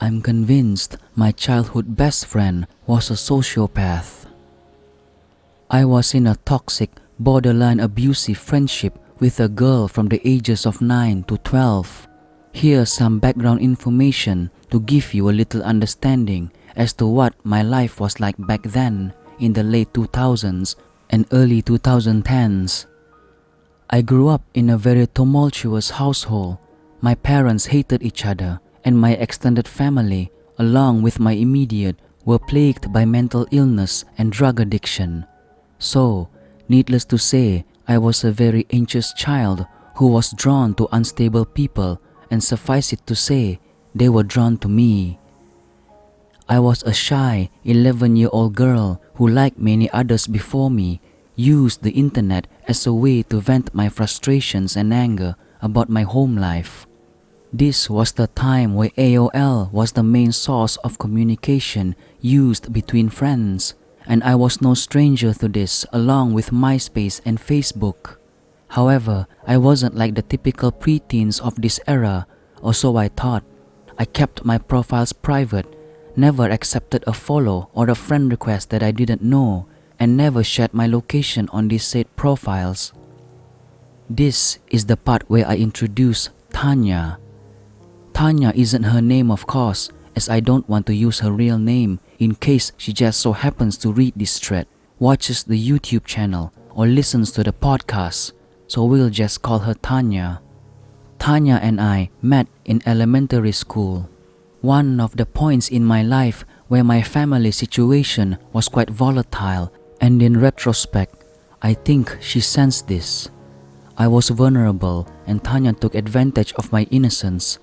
I'm convinced my childhood best friend was a sociopath. I was in a toxic, borderline abusive friendship with a girl from the ages of 9 to 12. Here's some background information to give you a little understanding as to what my life was like back then in the late 2000s and early 2010s. I grew up in a very tumultuous household. My parents hated each other, and my extended family, along with my immediate, were plagued by mental illness and drug addiction. So, needless to say, I was a very anxious child who was drawn to unstable people, and suffice it to say, they were drawn to me. I was a shy 11-year-old girl who, like many others before me, used the internet as a way to vent my frustrations and anger about my home life. This was the time where AOL was the main source of communication used between friends, and I was no stranger to this along with MySpace and Facebook. However, I wasn't like the typical preteens of this era, or so I thought. I kept my profiles private, never accepted a follow or a friend request that I didn't know, and never shared my location on these said profiles. This is the part where I introduce Tanya. Tanya isn't her name, of course, as I don't want to use her real name in case she just so happens to read this thread, watches the YouTube channel, or listens to the podcast, so we'll just call her Tanya. Tanya and I met in elementary school. One of the points in my life where my family situation was quite volatile, and in retrospect, I think she sensed this. I was vulnerable, and Tanya took advantage of my innocence.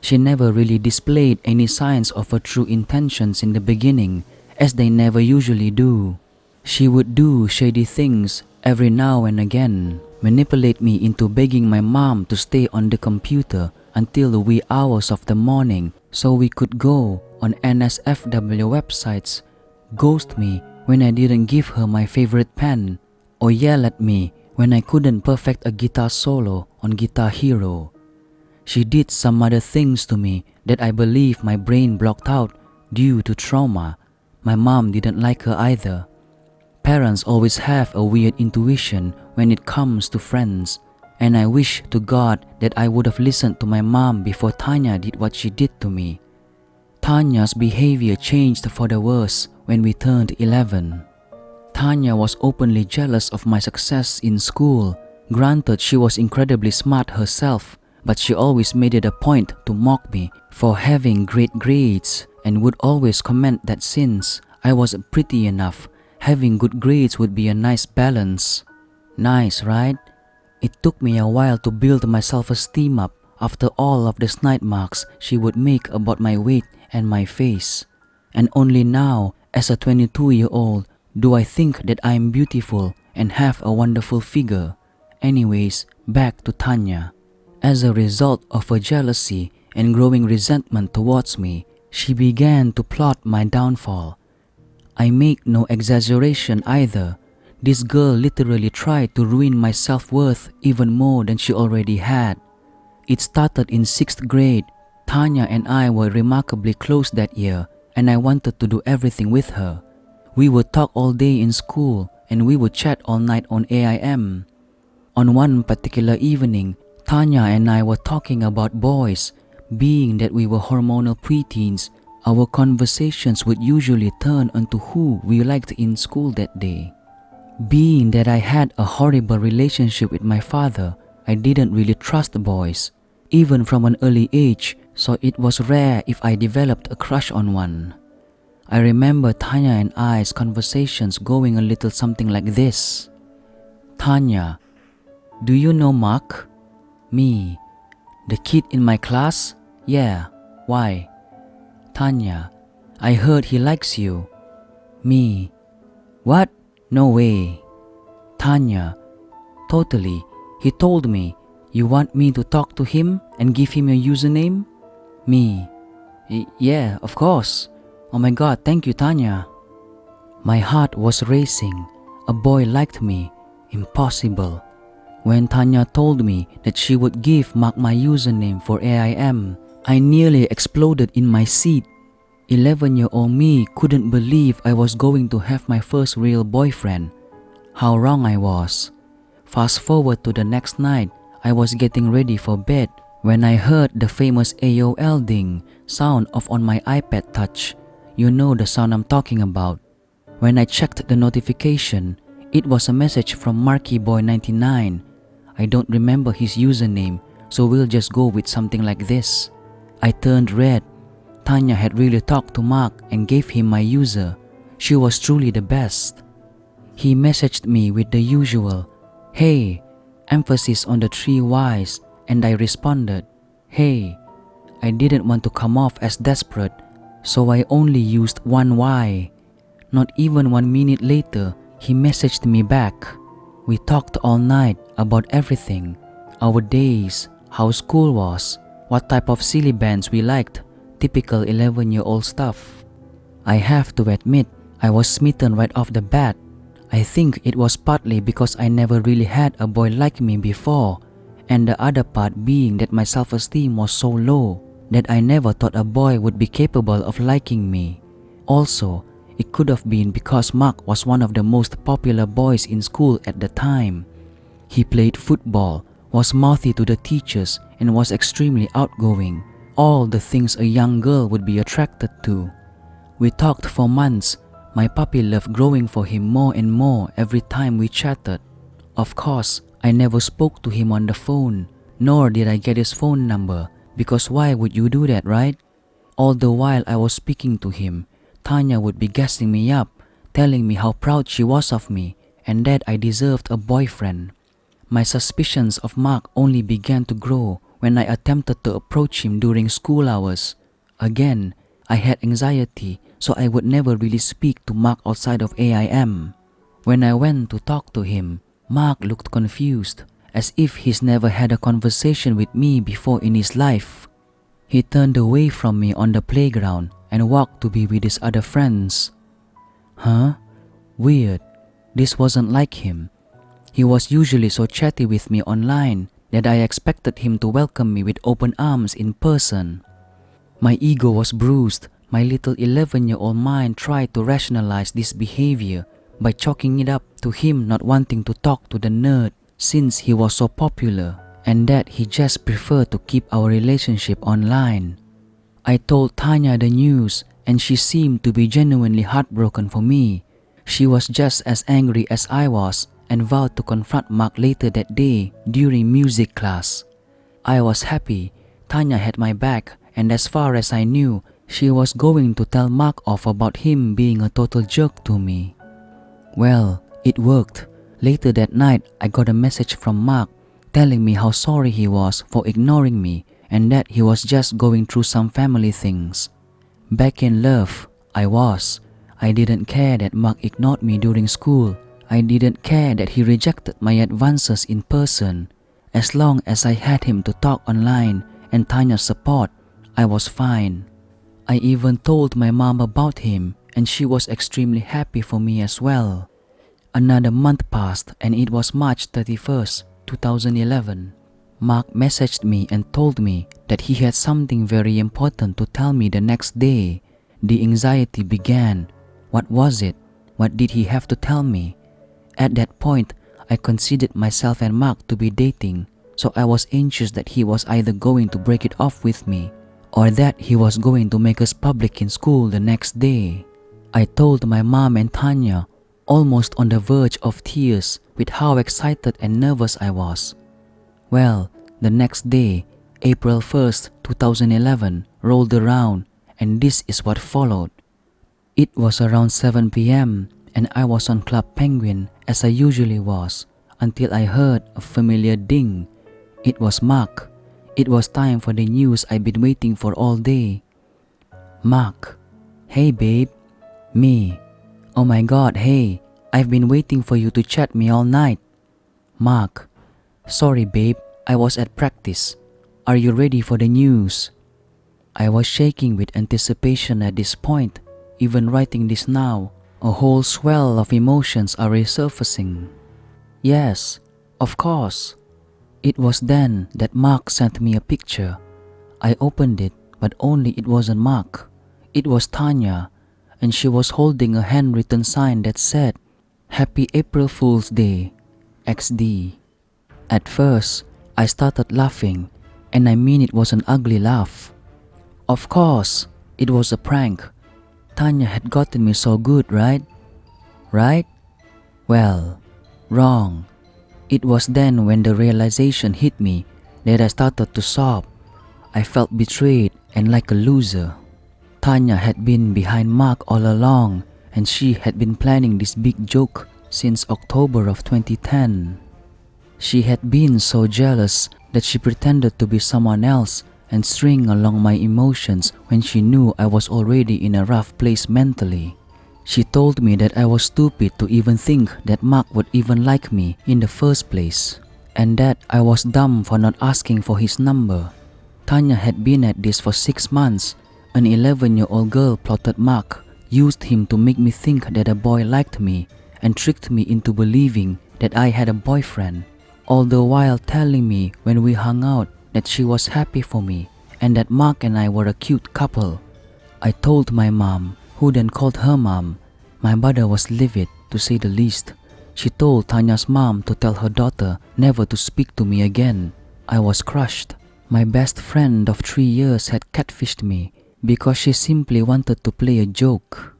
She never really displayed any signs of her true intentions in the beginning, as they never usually do. She would do shady things every now and again, manipulate me into begging my mom to stay on the computer until the wee hours of the morning so we could go on NSFW websites, ghost me when I didn't give her my favorite pen, or yell at me when I couldn't perfect a guitar solo on Guitar Hero. She did some other things to me that I believe my brain blocked out due to trauma. My mom didn't like her either. Parents always have a weird intuition when it comes to friends, and I wish to God that I would have listened to my mom before Tanya did what she did to me. Tanya's behavior changed for the worse when we turned 11. Tanya was openly jealous of my success in school. Granted, she was incredibly smart herself, but she always made it a point to mock me for having great grades and would always comment that since I was pretty enough, having good grades would be a nice balance. Nice, right? It took me a while to build my self-esteem up after all of the snide marks she would make about my weight and my face. And only now, as a 22-year-old, do I think that I am beautiful and have a wonderful figure. Anyways, back to Tanya. As a result of her jealousy and growing resentment towards me, she began to plot my downfall. I make no exaggeration either. This girl literally tried to ruin my self-worth even more than she already had. It started in 6th grade. Tanya and I were remarkably close that year, and I wanted to do everything with her. We would talk all day in school, and we would chat all night on AIM. On one particular evening, Tanya and I were talking about boys. Being that we were hormonal preteens, our conversations would usually turn onto who we liked in school that day. Being that I had a horrible relationship with my father, I didn't really trust boys, even from an early age, so it was rare if I developed a crush on one. I remember Tanya and I's conversations going a little something like this. Tanya, do you know Mark? Me, the kid in my class? Yeah, why? Tanya, I heard he likes you. Me, what? No way. Tanya, totally. He told me. You want me to talk to him and give him your username? Me, yeah, of course. Oh my god, thank you, Tanya. My heart was racing. A boy liked me. Impossible. When Tanya told me that she would give Mark my username for AIM, I nearly exploded in my seat. 11-year-old me couldn't believe I was going to have my first real boyfriend. How wrong I was. Fast forward to the next night, I was getting ready for bed when I heard the famous AOL ding sound off on my iPad Touch. You know the sound I'm talking about. When I checked the notification, it was a message from MarkyBoy99. I don't remember his username, so we'll just go with something like this. I turned red. Tanya had really talked to Mark and gave him my user. She was truly the best. He messaged me with the usual, "Hey," emphasis on the 3 Ys, and I responded, "Hey." I didn't want to come off as desperate, so I only used 1 Y. Not even 1 minute later, he messaged me back. We talked all night about everything, our days, how school was, what type of silly bands we liked, typical 11-year-old stuff. I have to admit, I was smitten right off the bat. I think it was partly because I never really had a boy like me before, and the other part being that my self-esteem was so low that I never thought a boy would be capable of liking me. Also, it could have been because Mark was one of the most popular boys in school at the time. He played football, was mouthy to the teachers, and was extremely outgoing. All the things a young girl would be attracted to. We talked for months. My puppy love growing for him more and more every time we chatted. Of course, I never spoke to him on the phone, nor did I get his phone number, because why would you do that, right? All the while I was speaking to him, Tanya would be gassing me up, telling me how proud she was of me and that I deserved a boyfriend. My suspicions of Mark only began to grow when I attempted to approach him during school hours. Again, I had anxiety, so I would never really speak to Mark outside of AIM. When I went to talk to him, Mark looked confused, as if he's never had a conversation with me before in his life. He turned away from me on the playground and walked to be with his other friends. Huh? Weird. This wasn't like him. He was usually so chatty with me online that I expected him to welcome me with open arms in person. My ego was bruised. My little 11-year-old mind tried to rationalize this behavior by chalking it up to him not wanting to talk to the nerd since he was so popular, and that he just preferred to keep our relationship online. I told Tanya the news, and she seemed to be genuinely heartbroken for me. She was just as angry as I was and vowed to confront Mark later that day during music class. I was happy. Tanya had my back, and as far as I knew, she was going to tell Mark off about him being a total jerk to me. Well, it worked. Later that night, I got a message from Mark telling me how sorry he was for ignoring me and that he was just going through some family things. Back in love, I was. I didn't care that Mark ignored me during school. I didn't care that he rejected my advances in person. As long as I had him to talk online and Tanya's support, I was fine. I even told my mom about him, and she was extremely happy for me as well. Another month passed and it was March 31st, 2011. Mark messaged me and told me that he had something very important to tell me the next day. The anxiety began. What was it? What did he have to tell me? At that point, I considered myself and Mark to be dating, so I was anxious that he was either going to break it off with me or that he was going to make us public in school the next day. I told my mom and Tanya, almost on the verge of tears with how excited and nervous I was. Well, the next day, April 1st, 2011, rolled around, and this is what followed. It was around 7 p.m. and I was on Club Penguin as I usually was until I heard a familiar ding. It was Mark. It was time for the news I'd been waiting for all day. Mark. Hey babe. Me. Oh my god, hey. I've been waiting for you to chat me all night. Mark. Sorry babe, I was at practice. Are you ready for the news? I was shaking with anticipation at this point. Even writing this now, a whole swell of emotions are resurfacing. Yes, of course. It was then that Mark sent me a picture. I opened it, but only it wasn't Mark. It was Tanya, and she was holding a handwritten sign that said, "Happy April Fool's Day, XD." At first, I started laughing, and I mean it was an ugly laugh. Of course, it was a prank. Tanya had gotten me so good, right? Right? Well, wrong. It was then when the realization hit me that I started to sob. I felt betrayed and like a loser. Tanya had been behind Mark all along, and she had been planning this big joke since October of 2010. She had been so jealous that she pretended to be someone else and string along my emotions when she knew I was already in a rough place mentally. She told me that I was stupid to even think that Mark would even like me in the first place, and that I was dumb for not asking for his number. Tanya had been at this for 6 months. An 11-year-old girl plotted Mark, used him to make me think that a boy liked me, and tricked me into believing that I had a boyfriend, all the while telling me when we hung out that she was happy for me and that Mark and I were a cute couple. I told my mom, who then called her mom. My mother was livid, to say the least. She told Tanya's mom to tell her daughter never to speak to me again. I was crushed. My best friend of 3 years had catfished me because she simply wanted to play a joke.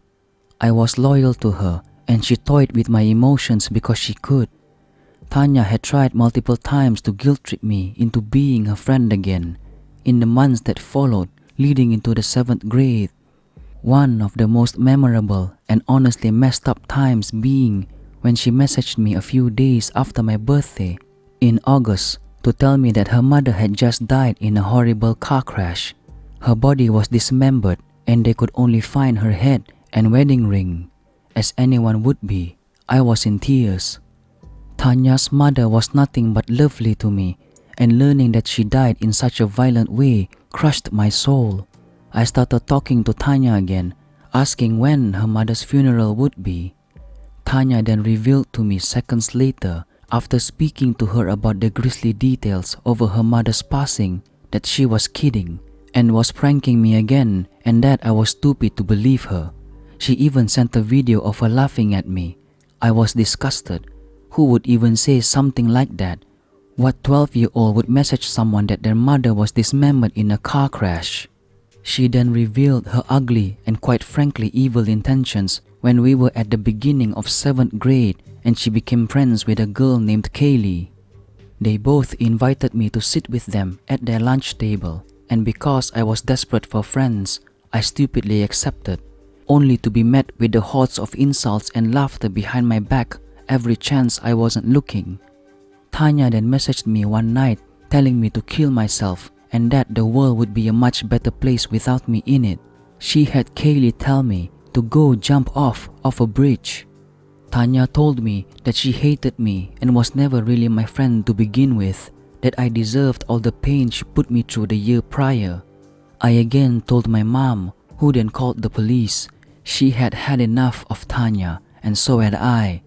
I was loyal to her, and she toyed with my emotions because she could. Tanya had tried multiple times to guilt-trip me into being her friend again in the months that followed, leading into the 7th grade. One of the most memorable and honestly messed up times being when she messaged me a few days after my birthday in August to tell me that her mother had just died in a horrible car crash. Her body was dismembered and they could only find her head and wedding ring. As anyone would be, I was in tears. Tanya's mother was nothing but lovely to me, and learning that she died in such a violent way crushed my soul. I started talking to Tanya again, asking when her mother's funeral would be. Tanya then revealed to me seconds later, after speaking to her about the grisly details over her mother's passing, that she was kidding and was pranking me again, and that I was stupid to believe her. She even sent a video of her laughing at me. I was disgusted. Who would even say something like that? What 12-year-old would message someone that their mother was dismembered in a car crash? She then revealed her ugly and quite frankly evil intentions when we were at the beginning of 7th grade and she became friends with a girl named Kaylee. They both invited me to sit with them at their lunch table, and because I was desperate for friends, I stupidly accepted, only to be met with the hordes of insults and laughter behind my back every chance I wasn't looking. Tanya then messaged me one night telling me to kill myself and that the world would be a much better place without me in it. She had Kaylee tell me to go jump off a bridge. Tanya told me that she hated me and was never really my friend to begin with, that I deserved all the pain she put me through the year prior. I again told my mom, who then called the police. She had had enough of Tanya, and so had I.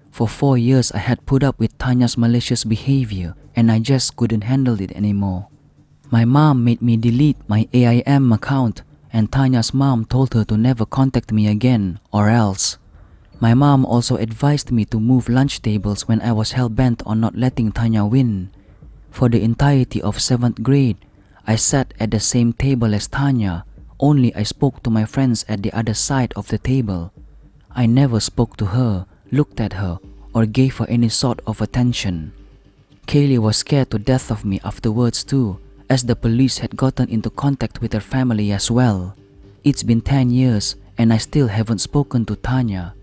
For 4 years I had put up with Tanya's malicious behavior, and I just couldn't handle it anymore. My mom made me delete my AIM account, and Tanya's mom told her to never contact me again, or else. My mom also advised me to move lunch tables when I was hell-bent on not letting Tanya win. For the entirety of 7th grade, I sat at the same table as Tanya, only I spoke to my friends at the other side of the table. I never spoke to her, looked at her, or gave her any sort of attention. Kaylee was scared to death of me afterwards too, as the police had gotten into contact with her family as well. It's been 10 years and I still haven't spoken to Tanya.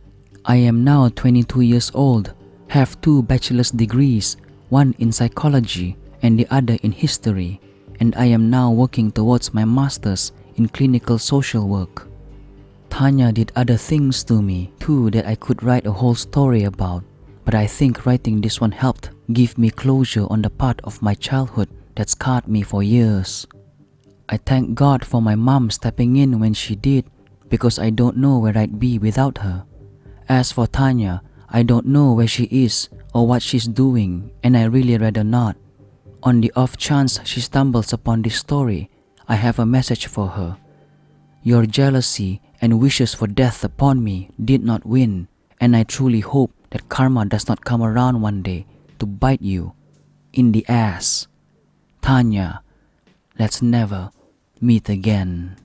I am now 22 years old, have 2 bachelor's degrees, one in psychology and the other in history, and I am now working towards my master's in clinical social work. Tanya did other things to me too that I could write a whole story about, but I think writing this one helped give me closure on the part of my childhood that scarred me for years. I thank God for my mom stepping in when she did, because I don't know where I'd be without her. As for Tanya, I don't know where she is or what she's doing, and I really rather not. On the off chance she stumbles upon this story, I have a message for her. Your jealousy and wishes for death upon me did not win, and I truly hope that karma does not come around one day to bite you in the ass. Tanya, let's never meet again.